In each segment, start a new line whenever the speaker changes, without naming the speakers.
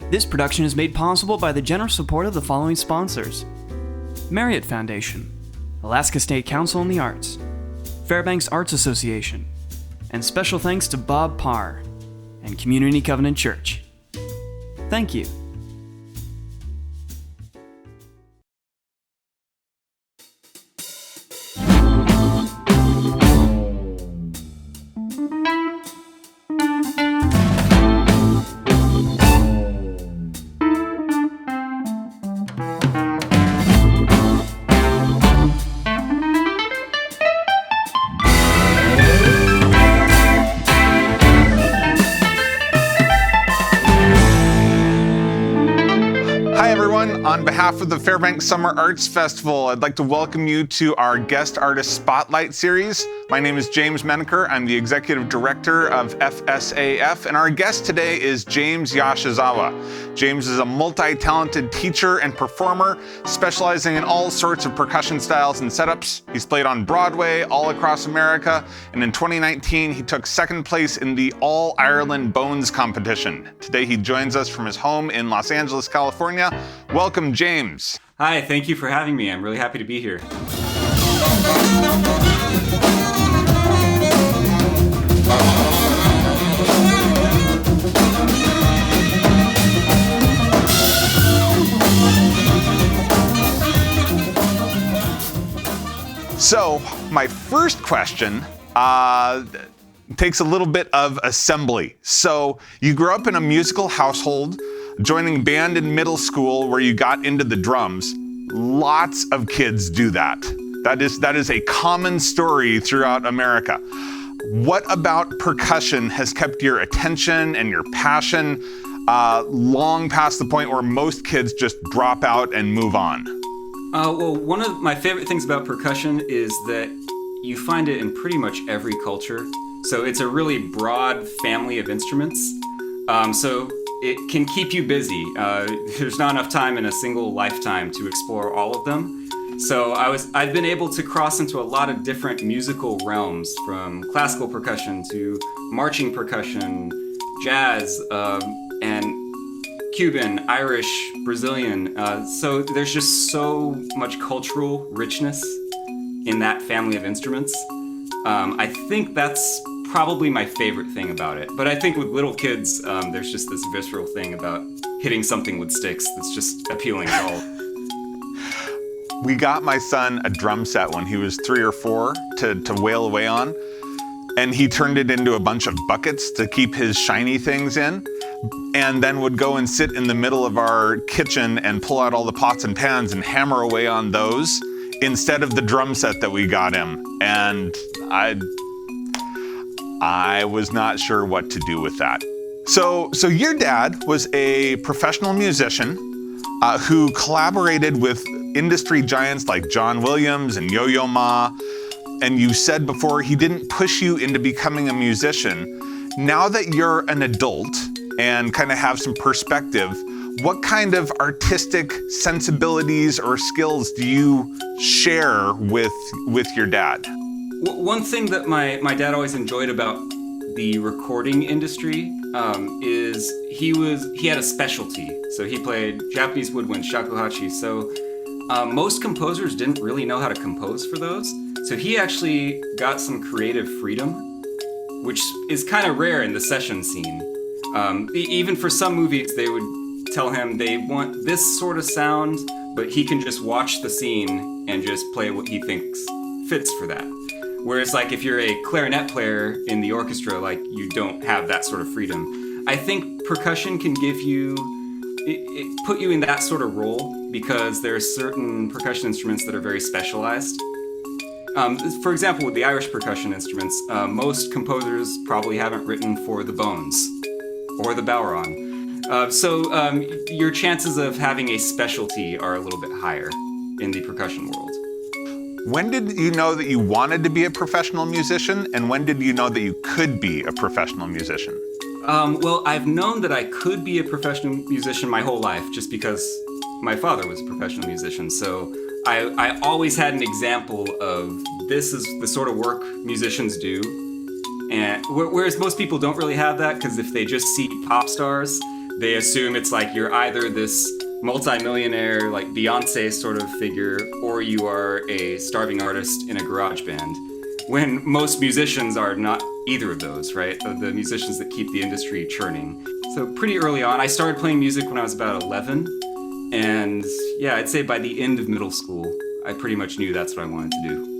This production is made possible by the generous support of the following sponsors: Marriott Foundation, Alaska State Council on the Arts, Fairbanks Arts Association, and special thanks to Bob Parr and Community Covenant Church. Thank you.
On behalf of the Fairbanks Summer Arts Festival, I'd like to welcome you to our Guest Artist Spotlight series. My name is James Menaker. I'm the Executive Director of FSAF, and our guest today is James Yoshizawa. James is a multi-talented teacher and performer, specializing in all sorts of percussion styles and setups. He's played on Broadway all across America, and in 2019, he took second place in the All-Ireland Bones competition. Today, he joins us from his home in Los Angeles, California. Welcome, James.
Hi, thank you for having me. I'm really happy to be here.
So, my first question takes a little bit of assembly. So, you grew up in a musical household, joining band in middle school where you got into the drums. Lots of kids do that. That is a common story throughout America. What about percussion has kept your attention and your passion long past the point where most kids just drop out and move on?
Well, one of my favorite things about percussion is that you find it in pretty much every culture. So it's a really broad family of instruments. So it can keep you busy. There's not enough time in a single lifetime to explore all of them. So I've been able to cross into a lot of different musical realms, from classical percussion to marching percussion, jazz, and Cuban, Irish, Brazilian. So there's just so much cultural richness in that family of instruments. I think that's probably my favorite thing about it. But I think with little kids, there's just this visceral thing about hitting something with sticks that's just appealing to all.
We got my son a drum set when he was 3 or 4 to wail away on, and he turned it into a bunch of buckets to keep his shiny things in, and then would go and sit in the middle of our kitchen and pull out all the pots and pans and hammer away on those instead of the drum set that we got him. And I was not sure what to do with that. So your dad was a professional musician who collaborated with industry giants like John Williams and Yo-Yo Ma, and you said before he didn't push you into becoming a musician. Now that you're an adult and kind of have some perspective, what kind of artistic sensibilities or skills do you share with your dad?
One thing that my dad always enjoyed about the recording industry is he had a specialty. So he played Japanese woodwind, shakuhachi. So most composers didn't really know how to compose for those. So he actually got some creative freedom, which is kind of rare in the session scene. Even for some movies, they would tell him they want this sort of sound, but he can just watch the scene and just play what he thinks fits for that. Whereas like if you're a clarinet player in the orchestra, like you don't have that sort of freedom. I think percussion can give you, it put you in that sort of role because there are certain percussion instruments that are very specialized. For example, with the Irish percussion instruments, most composers probably haven't written for the bones or the bodhran. So your chances of having a specialty are a little bit higher in the percussion world.
When did you know that you wanted to be a professional musician, and when did you know that you could be a professional musician?
Well, I've known that I could be a professional musician my whole life just because my father was a professional musician. So I always had an example of this is the sort of work musicians do. And whereas most people don't really have that, because if they just see pop stars, They assume it's like you're either this multi-millionaire, like Beyonce sort of figure, or you are a starving artist in a garage band. When most musicians are not either of those, right? The musicians that keep the industry churning. So pretty early on, I started playing music when I was about 11. And yeah, I'd say by the end of middle school, I pretty much knew that's what I wanted to do.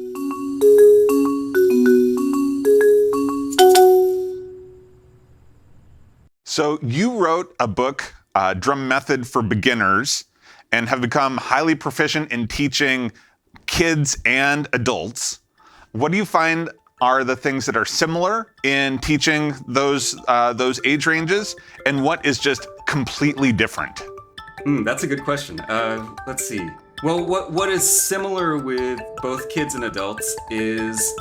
So you wrote a book, Drum Method for Beginners, and have become highly proficient in teaching kids and adults. What do you find are the things that are similar in teaching those age ranges, and what is just completely different?
That's a good question. Let's see. Well, what is similar with both kids and adults is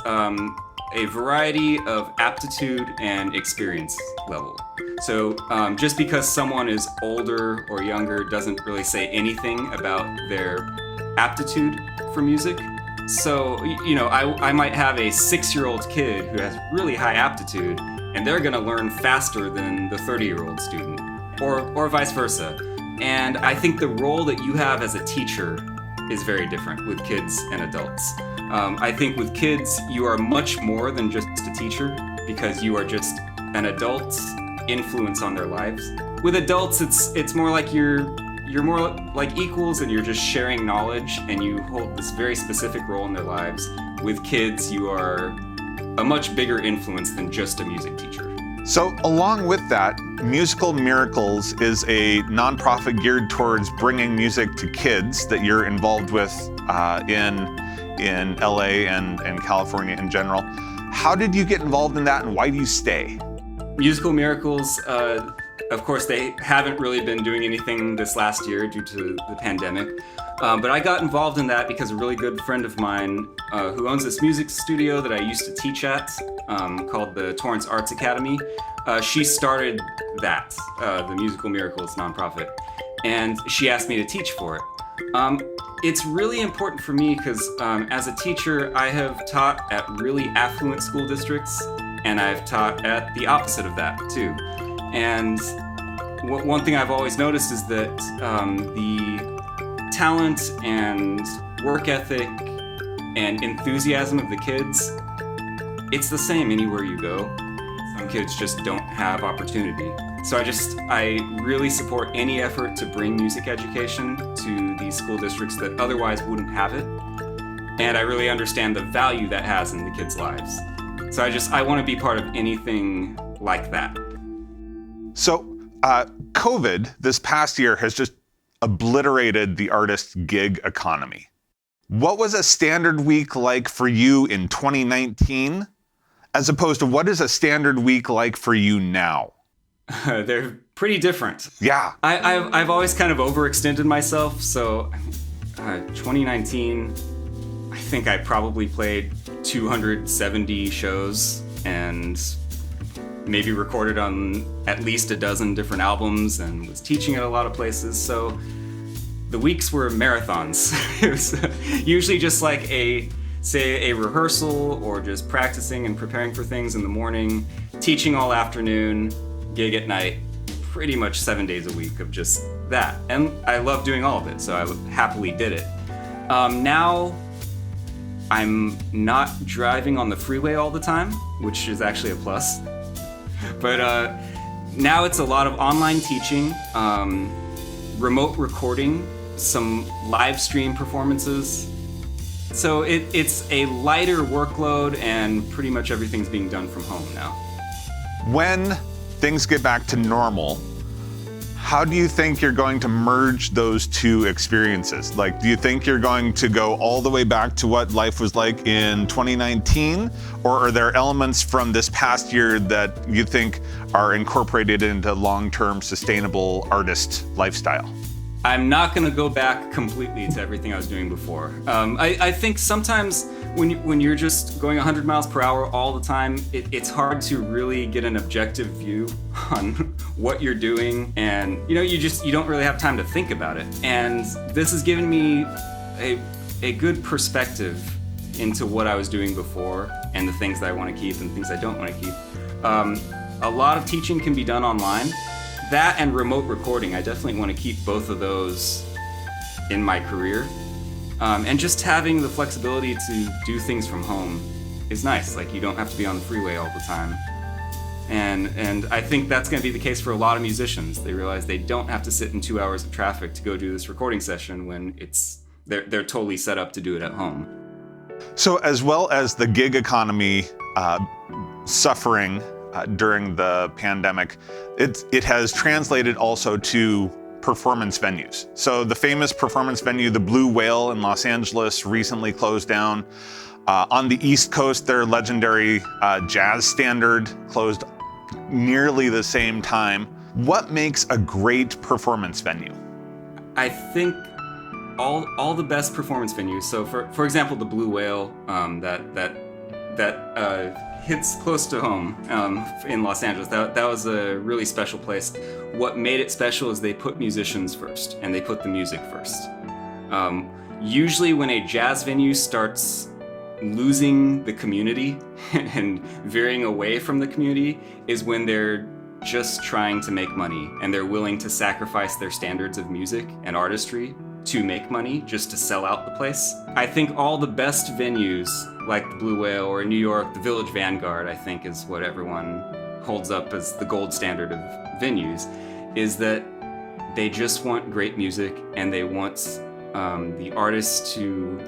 a variety of aptitude and experience level. So just because someone is older or younger doesn't really say anything about their aptitude for music. So, you know, I might have a 6-year-old kid who has really high aptitude, and they're gonna learn faster than the 30-year-old student, or vice versa. And I think the role that you have as a teacher is very different with kids and adults. I think with kids, you are much more than just a teacher, because you are just an adult's influence on their lives. With adults, it's more like you're more like equals, and you're just sharing knowledge, and you hold this very specific role in their lives. With kids, you are a much bigger influence than just a music teacher.
So along with that, Musical Miracles is a nonprofit geared towards bringing music to kids that you're involved with in LA and California in general. How did you get involved in that, and why do you stay?
Musical Miracles, of course, they haven't really been doing anything this last year due to the pandemic. But I got involved in that because a really good friend of mine who owns this music studio that I used to teach at, called the Torrance Arts Academy, she started that, the Musical Miracles nonprofit, and she asked me to teach for it. It's really important for me because as a teacher, I have taught at really affluent school districts, and I've taught at the opposite of that too. And one thing I've always noticed is that the talent and work ethic and enthusiasm of the kids, it's the same anywhere you go. Some kids just don't have opportunity. So I really support any effort to bring music education to these school districts that otherwise wouldn't have it. And I really understand the value that has in the kids' lives. So I want to be part of anything like that.
So COVID this past year has just obliterated the artist gig economy. What was a standard week like for you in 2019, as opposed to what is a standard week like for you now?
They're pretty different.
Yeah.
I've always kind of overextended myself, so 2019, I think I probably played 270 shows and maybe recorded on at least a dozen different albums and was teaching at a lot of places. So the weeks were marathons. It was usually just like a rehearsal or just practicing and preparing for things in the morning, teaching all afternoon, gig at night, pretty much 7 days a week of just that. And I love doing all of it, so I happily did it. Now I'm not driving on the freeway all the time, which is actually a plus. But now it's a lot of online teaching, remote recording, some live stream performances. So it's a lighter workload, and pretty much everything's being done from home now.
When things get back to normal, how do you think you're going to merge those two experiences? Like, do you think you're going to go all the way back to what life was like in 2019? Or are there elements from this past year that you think are incorporated into long-term sustainable artist lifestyle?
I'm not going to go back completely to everything I was doing before. I think sometimes when you're just going 100 miles per hour all the time, it's hard to really get an objective view on what you're doing, and you don't really have time to think about it. And this has given me a good perspective into what I was doing before and the things that I want to keep and things I don't want to keep. A lot of teaching can be done online, that and remote recording, I definitely want to keep both of those in my career. And just having the flexibility to do things from home is nice. Like, you don't have to be on the freeway all the time. And I think that's going to be the case for a lot of musicians. They realize they don't have to sit in 2 hours of traffic to go do this recording session when they're totally set up to do it at home.
So as well as the gig economy suffering during the pandemic, it has translated also to performance venues. So the famous performance venue, the Blue Whale in Los Angeles, recently closed down. On the East Coast, their legendary Jazz Standard closed nearly the same time. What makes a great performance venue?
I think all the best performance venues. So for example, the Blue Whale that hits close to home in Los Angeles. That was a really special place. What made it special is they put musicians first, and they put the music first. Usually when a jazz venue starts losing the community and veering away from the community is when they're just trying to make money, and they're willing to sacrifice their standards of music and artistry to make money, just to sell out the place. I think all the best venues, like the Blue Whale or in New York, the Village Vanguard, I think is what everyone holds up as the gold standard of venues, is that they just want great music, and they want the artists to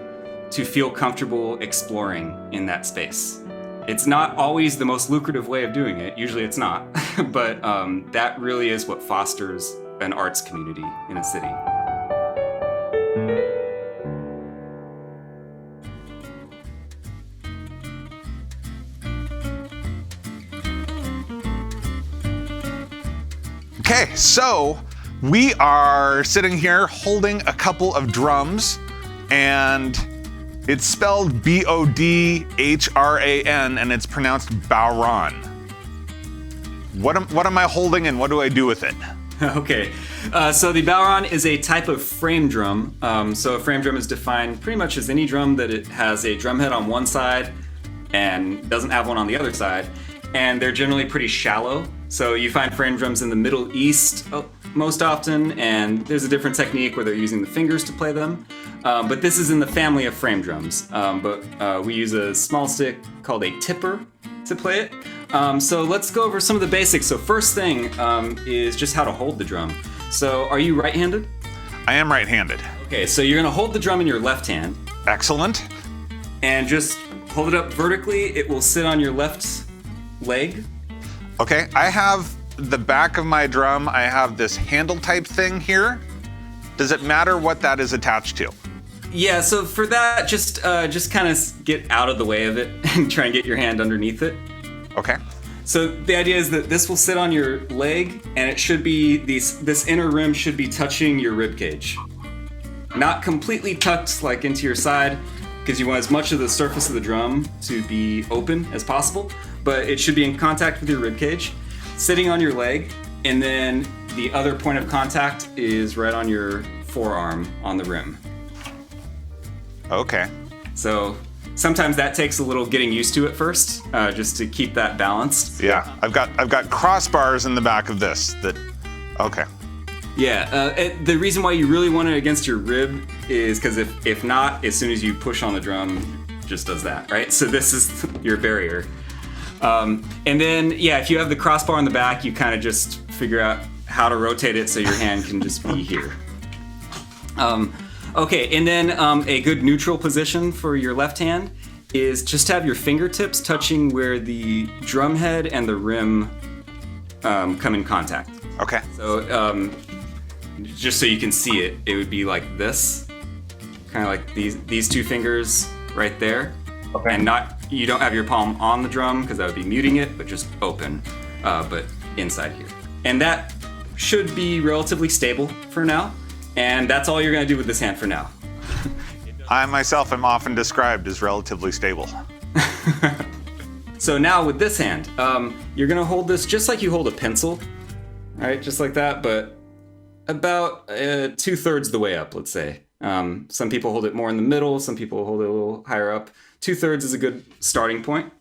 feel comfortable exploring in that space. It's not always the most lucrative way of doing it. Usually it's not. But that really is what fosters an arts community in a city.
Okay, so we are sitting here holding a couple of drums, and it's spelled B-O-D-H-R-A-N, and it's pronounced bodhran. What am I holding, and what do I do with it?
Okay, so the bodhran is a type of frame drum. So a frame drum is defined pretty much as any drum that it has a drum head on one side and doesn't have one on the other side. And they're generally pretty shallow. So you find frame drums in the Middle East most often, and there's a different technique where they're using the fingers to play them. But this is in the family of frame drums. But we use a small stick called a tipper to play it. So let's go over some of the basics. So first thing is just how to hold the drum. So are you right-handed?
I am right-handed.
Okay, so you're gonna hold the drum in your left hand.
Excellent.
And just hold it up vertically. It will sit on your left leg.
Okay, I have the back of my drum, I have this handle type thing here. Does it matter what that is attached to?
Yeah, so for that, just kind of get out of the way of it and try and get your hand underneath it.
Okay.
So the idea is that this will sit on your leg, and it should be, this inner rim should be touching your rib cage. Not completely tucked like into your side, because you want as much of the surface of the drum to be open as possible, but it should be in contact with your rib cage, sitting on your leg, and then the other point of contact is right on your forearm on the rim.
Okay.
So sometimes that takes a little getting used to at first, just to keep that balanced.
Yeah, I've got crossbars in the back of this that, okay.
Yeah, the reason why you really want it against your rib is because if not, as soon as you push on the drum, it just does that, right? So this is your barrier. And then, yeah, if you have the crossbar on the back, you kind of just figure out how to rotate it so your hand can just be here. Okay, and then a good neutral position for your left hand is just have your fingertips touching where the drum head and the rim come in contact.
Okay.
So just so you can see it, it would be like this, kind of like these two fingers right there. Okay. And you don't have your palm on the drum because that would be muting it, but just open, but inside here. And that should be relatively stable for now. And that's all you're gonna do with this hand for now.
I myself am often described as relatively stable.
So now with this hand, you're gonna hold this just like you hold a pencil, right? Just like that, but about 2/3 the way up, let's say. Some people hold it more in the middle, some people hold it a little higher up. 2/3 is a good starting point.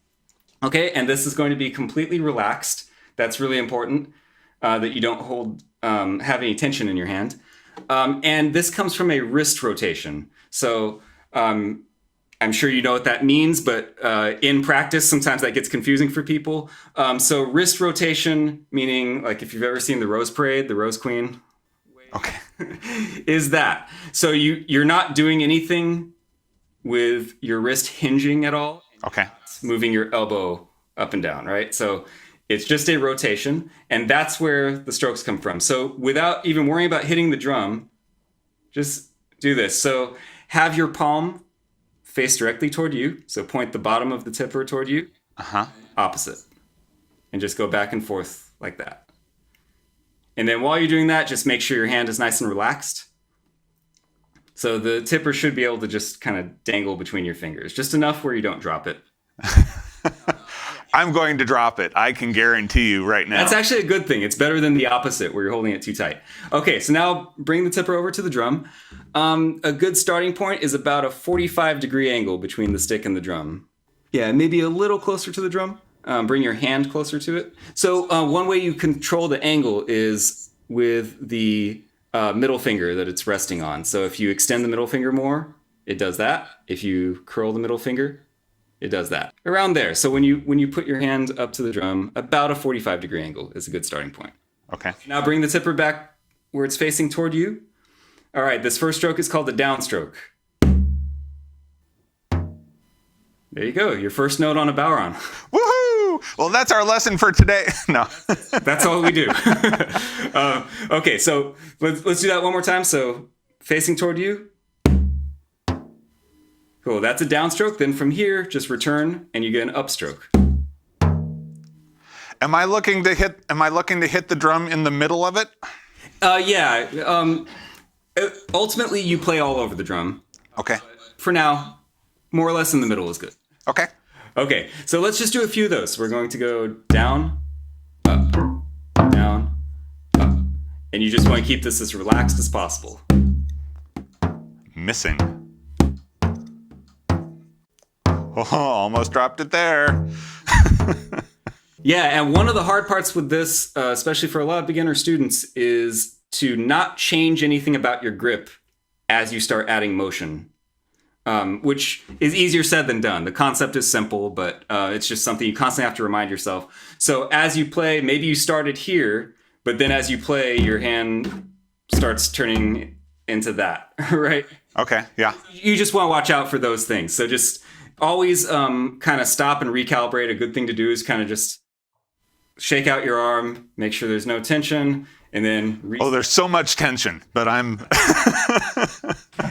Okay, and this is going to be completely relaxed. That's really important. that you don't have any tension in your hand. And this comes from a wrist rotation. So I'm sure you know what that means, but in practice, sometimes that gets confusing for people. So wrist rotation, meaning like if you've ever seen the Rose Parade, the Rose Queen,
Okay.
is that. So you're not doing anything with your wrist hinging at all.
Okay.
It's moving your elbow up and down, right? So it's just a rotation, and that's where the strokes come from. So without even worrying about hitting the drum, just do this. So have your palm face directly toward you. So point the bottom of the tipper toward you. Opposite. And just go back and forth like that. And then while you're doing that, just make sure your hand is nice and relaxed. So the tipper should be able to just kind of dangle between your fingers, just enough where you don't drop it.
I'm going to drop it. I can guarantee you right now.
That's actually a good thing. It's better than the opposite where you're holding it too tight. Okay, so now bring the tipper over to the drum. A good starting point is about a 45-degree angle between the stick and the drum. Yeah, maybe a little closer to the drum. Bring your hand closer to it. So one way you control the angle is with the middle finger that it's resting on. So if you extend the middle finger more, it does that. If you curl the middle finger, it does that. Around there. So when you put your hand up to the drum, about a 45-degree angle is a good starting point.
Okay.
Now bring the tipper back where it's facing toward you. All right, this first stroke is called the downstroke. There you go, your first note on a bodhran.
Woohoo! Well, that's our lesson for today. No.
That's all we do. Okay, so let's do that one more time. So facing toward you. Cool, that's a downstroke. Then from here, just return and you get an upstroke.
Am I looking to hit the drum in the middle of it?
Yeah. Ultimately, you play all over the drum.
Okay.
For now, more or less in the middle is good.
Okay.
Okay, so let's just do a few of those. We're going to go down, up, down, up. And you just want to keep this as relaxed as possible.
Missing. Oh, almost dropped it there.
Yeah, and one of the hard parts with this, especially for a lot of beginner students, is to not change anything about your grip as you start adding motion. Which is easier said than done. The concept is simple, but it's just something you constantly have to remind yourself. So as you play, maybe you started here, but then as you play, your hand starts turning into that, right?
Okay, yeah.
You just want to watch out for those things. So just always kind of stop and recalibrate. A good thing to do is kind of just shake out your arm, make sure there's no tension, and then...
Oh, there's so much tension, but I'm...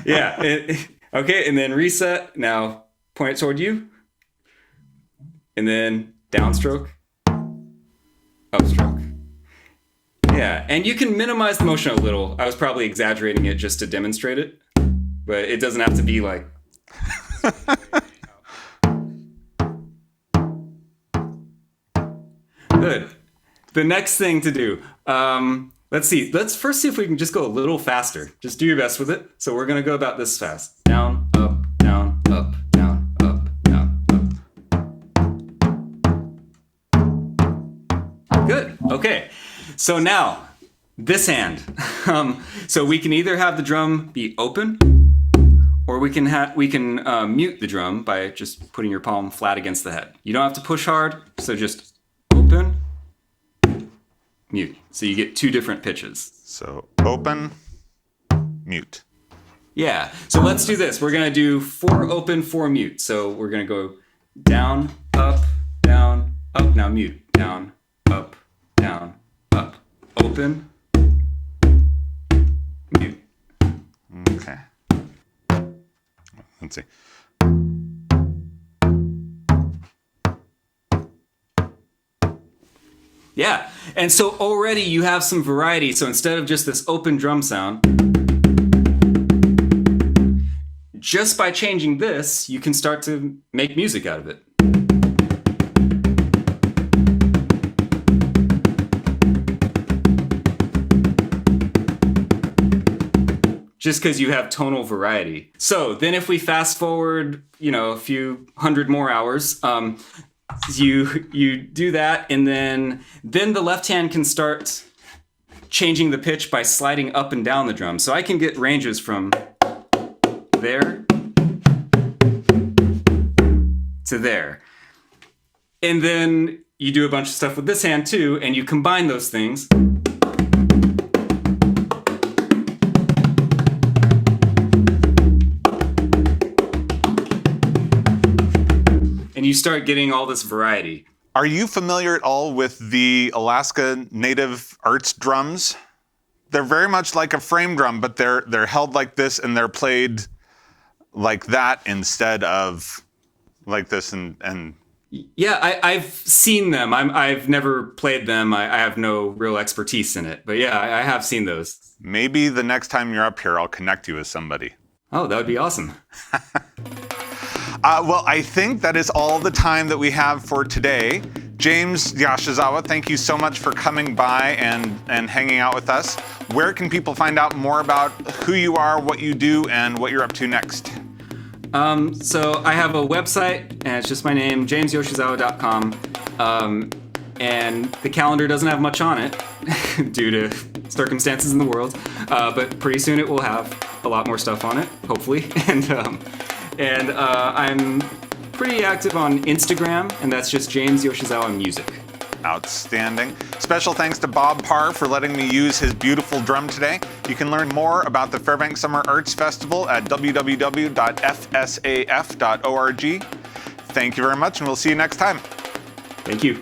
Yeah. Okay, and then reset. Now point it toward you. And then downstroke, upstroke. Yeah, and you can minimize the motion a little. I was probably exaggerating it just to demonstrate it, but it doesn't have to be like... Good. The next thing to do, let's see. Let's first see if we can just go a little faster. Just do your best with it. So we're going to go about this fast. Down, up, down, up, down, up, down, up. Good. Okay. So now, this hand. So we can either have the drum be open, or we can mute the drum by just putting your palm flat against the head. You don't have to push hard, so just open, mute. So you get two different pitches.
So open, mute.
Yeah. So let's do this. We're going to do 4 open, 4 mute. So we're going to go down, up, now mute. Down, up, open, mute.
Okay. Let's see.
Yeah, and so already you have some variety. So instead of just this open drum sound, just by changing this, you can start to make music out of it. Just because you have tonal variety. So then if we fast forward, a few hundred more hours, you do that, and then the left hand can start changing the pitch by sliding up and down the drum. So I can get ranges from there to there. And then you do a bunch of stuff with this hand too, and you combine those things. And you start getting all this variety.
Are you familiar at all with the Alaska Native Arts drums? They're very much like a frame drum, but they're held like this and they're played like that instead of like this. And
yeah, I've seen them. I've never played them. I have no real expertise in it, but yeah, I have seen those.
Maybe the next time you're up here, I'll connect you with somebody.
Oh, that would be awesome.
Well, I think that is all the time that we have for today. James Yoshizawa, thank you so much for coming by and hanging out with us. Where can people find out more about who you are, what you do, and what you're up to next?
So I have a website, and it's just my name, jamesYoshizawa.com. And the calendar doesn't have much on it due to circumstances in the world. But pretty soon it will have a lot more stuff on it, hopefully. And I'm pretty active on Instagram, and that's just James Yoshizawa Music.
Outstanding. Special thanks to Bob Parr for letting me use his beautiful drum today. You can learn more about the Fairbanks Summer Arts Festival at www.fsaf.org. Thank you very much, and we'll see you next time.
Thank you.